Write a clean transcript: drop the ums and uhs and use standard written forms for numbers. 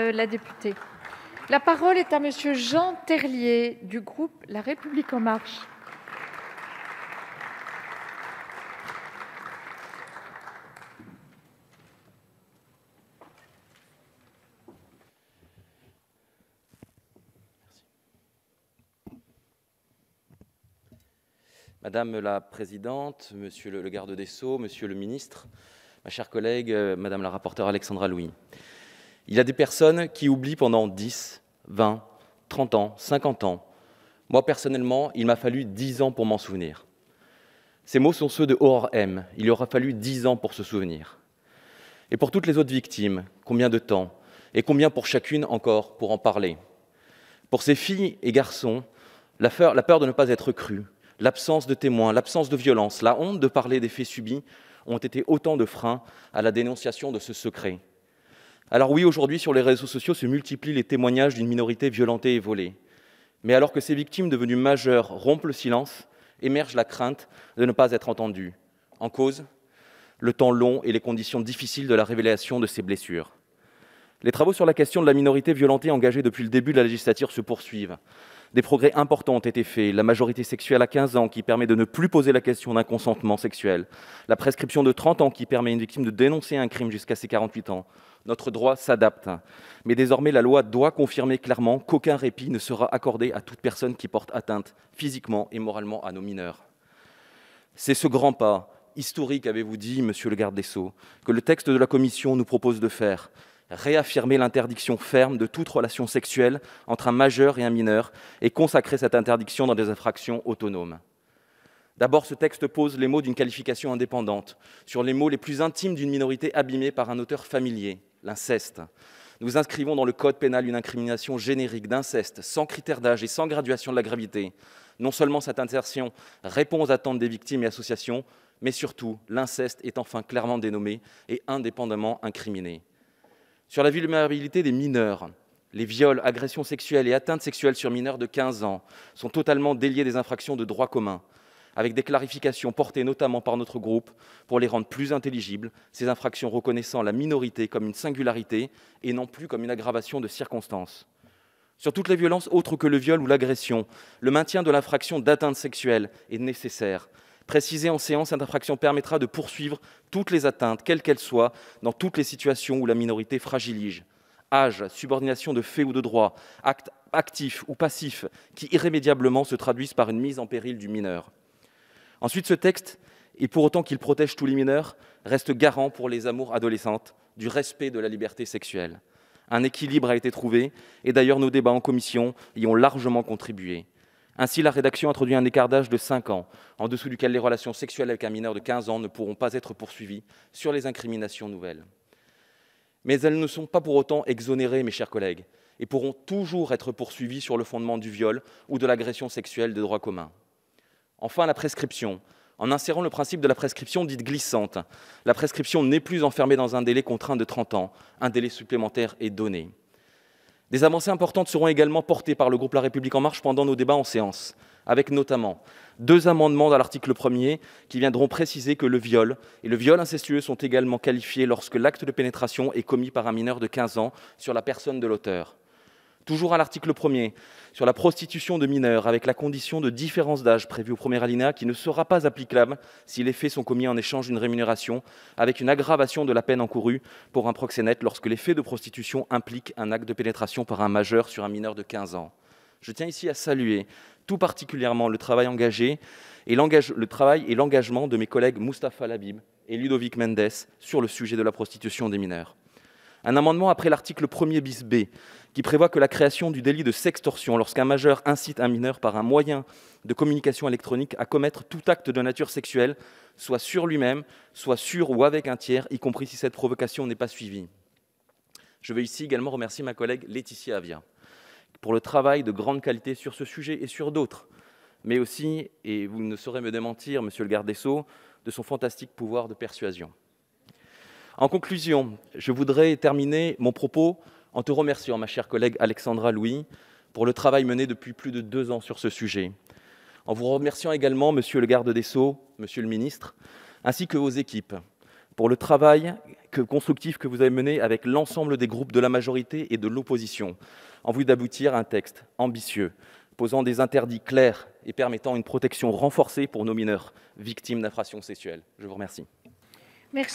La députée. La parole est à monsieur Jean Terlier du groupe La République en marche. Madame la Présidente, Monsieur le Garde des Sceaux, Monsieur le Ministre, ma chère collègue, Madame la rapporteure Alexandra Louis. Il y a des personnes qui oublient pendant 10, 20, 30 ans, 50 ans. Moi, personnellement, il m'a fallu 10 ans pour m'en souvenir. Ces mots sont ceux de Aurore M. Il lui aura fallu 10 ans pour se souvenir. Et pour toutes les autres victimes, combien de temps? Et combien pour chacune encore pour en parler? Pour ces filles et garçons, la peur de ne pas être crue, l'absence de témoins, l'absence de violence, la honte de parler des faits subis ont été autant de freins à la dénonciation de ce secret. Alors oui, aujourd'hui, sur les réseaux sociaux se multiplient les témoignages d'une minorité violentée et volée. Mais alors que ces victimes devenues majeures rompent le silence, émerge la crainte de ne pas être entendues. En cause, le temps long et les conditions difficiles de la révélation de ces blessures. Les travaux sur la question de la minorité violentée engagés depuis le début de la législature se poursuivent. Des progrès importants ont été faits, la majorité sexuelle à 15 ans qui permet de ne plus poser la question d'un consentement sexuel, la prescription de 30 ans qui permet à une victime de dénoncer un crime jusqu'à ses 48 ans. Notre droit s'adapte, mais désormais la loi doit confirmer clairement qu'aucun répit ne sera accordé à toute personne qui porte atteinte physiquement et moralement à nos mineurs. C'est ce grand pas historique, avez-vous dit, Monsieur le Garde des Sceaux, que le texte de la Commission nous propose de faire. Réaffirmer l'interdiction ferme de toute relation sexuelle entre un majeur et un mineur et consacrer cette interdiction dans des infractions autonomes. D'abord, ce texte pose les mots d'une qualification indépendante sur les mots les plus intimes d'une minorité abîmée par un auteur familier, l'inceste. Nous inscrivons dans le code pénal une incrimination générique d'inceste, sans critère d'âge et sans graduation de la gravité. Non seulement cette insertion répond aux attentes des victimes et associations, mais surtout, l'inceste est enfin clairement dénommé et indépendamment incriminé. Sur la vulnérabilité des mineurs, les viols, agressions sexuelles et atteintes sexuelles sur mineurs de 15 ans sont totalement déliés des infractions de droit commun, avec des clarifications portées notamment par notre groupe pour les rendre plus intelligibles, ces infractions reconnaissant la minorité comme une singularité et non plus comme une aggravation de circonstances. Sur toutes les violences autres que le viol ou l'agression, le maintien de l'infraction d'atteinte sexuelle est nécessaire. Précisé en séance, cette infraction permettra de poursuivre toutes les atteintes, quelles qu'elles soient, dans toutes les situations où la minorité fragilise. Âge, subordination de fait ou de droit, actes actifs ou passifs qui irrémédiablement se traduisent par une mise en péril du mineur. Ensuite, ce texte, et pour autant qu'il protège tous les mineurs, reste garant pour les amours adolescentes du respect de la liberté sexuelle. Un équilibre a été trouvé, et d'ailleurs nos débats en commission y ont largement contribué. Ainsi, la rédaction introduit un écart d'âge de 5 ans, en dessous duquel les relations sexuelles avec un mineur de 15 ans ne pourront pas être poursuivies sur les incriminations nouvelles. Mais elles ne sont pas pour autant exonérées, mes chers collègues, et pourront toujours être poursuivies sur le fondement du viol ou de l'agression sexuelle de droit commun. Enfin, la prescription. En insérant le principe de la prescription dite glissante, la prescription n'est plus enfermée dans un délai contraint de 30 ans. Un délai supplémentaire est donné. Des avancées importantes seront également portées par le groupe La République En Marche pendant nos débats en séance, avec notamment 2 amendements à l'article 1er qui viendront préciser que le viol et le viol incestueux sont également qualifiés lorsque l'acte de pénétration est commis par un mineur de 15 ans sur la personne de l'auteur. Toujours à l'article 1er, sur la prostitution de mineurs, avec la condition de différence d'âge prévue au premier alinéa qui ne sera pas applicable si les faits sont commis en échange d'une rémunération, avec une aggravation de la peine encourue pour un proxénète lorsque les faits de prostitution impliquent un acte de pénétration par un majeur sur un mineur de 15 ans. Je tiens ici à saluer tout particulièrement le travail engagé et l'engagement de mes collègues Moustapha Labib et Ludovic Mendes sur le sujet de la prostitution des mineurs. Un amendement après l'article 1er bis B qui prévoit que la création du délit de sextorsion lorsqu'un majeur incite un mineur par un moyen de communication électronique à commettre tout acte de nature sexuelle, soit sur lui-même, soit sur ou avec un tiers, y compris si cette provocation n'est pas suivie. Je veux ici également remercier ma collègue Laetitia Avia pour le travail de grande qualité sur ce sujet et sur d'autres, mais aussi, et vous ne saurez me démentir, Monsieur le Garde des Sceaux, de son fantastique pouvoir de persuasion. En conclusion, je voudrais terminer mon propos en te remerciant, ma chère collègue Alexandra Louis, pour le travail mené depuis plus de 2 ans sur ce sujet. En vous remerciant également, Monsieur le Garde des Sceaux, Monsieur le Ministre, ainsi que vos équipes, pour le travail constructif que vous avez mené avec l'ensemble des groupes de la majorité et de l'opposition, en vue d'aboutir à un texte ambitieux, posant des interdits clairs et permettant une protection renforcée pour nos mineurs victimes d'infractions sexuelles. Je vous remercie. Merci.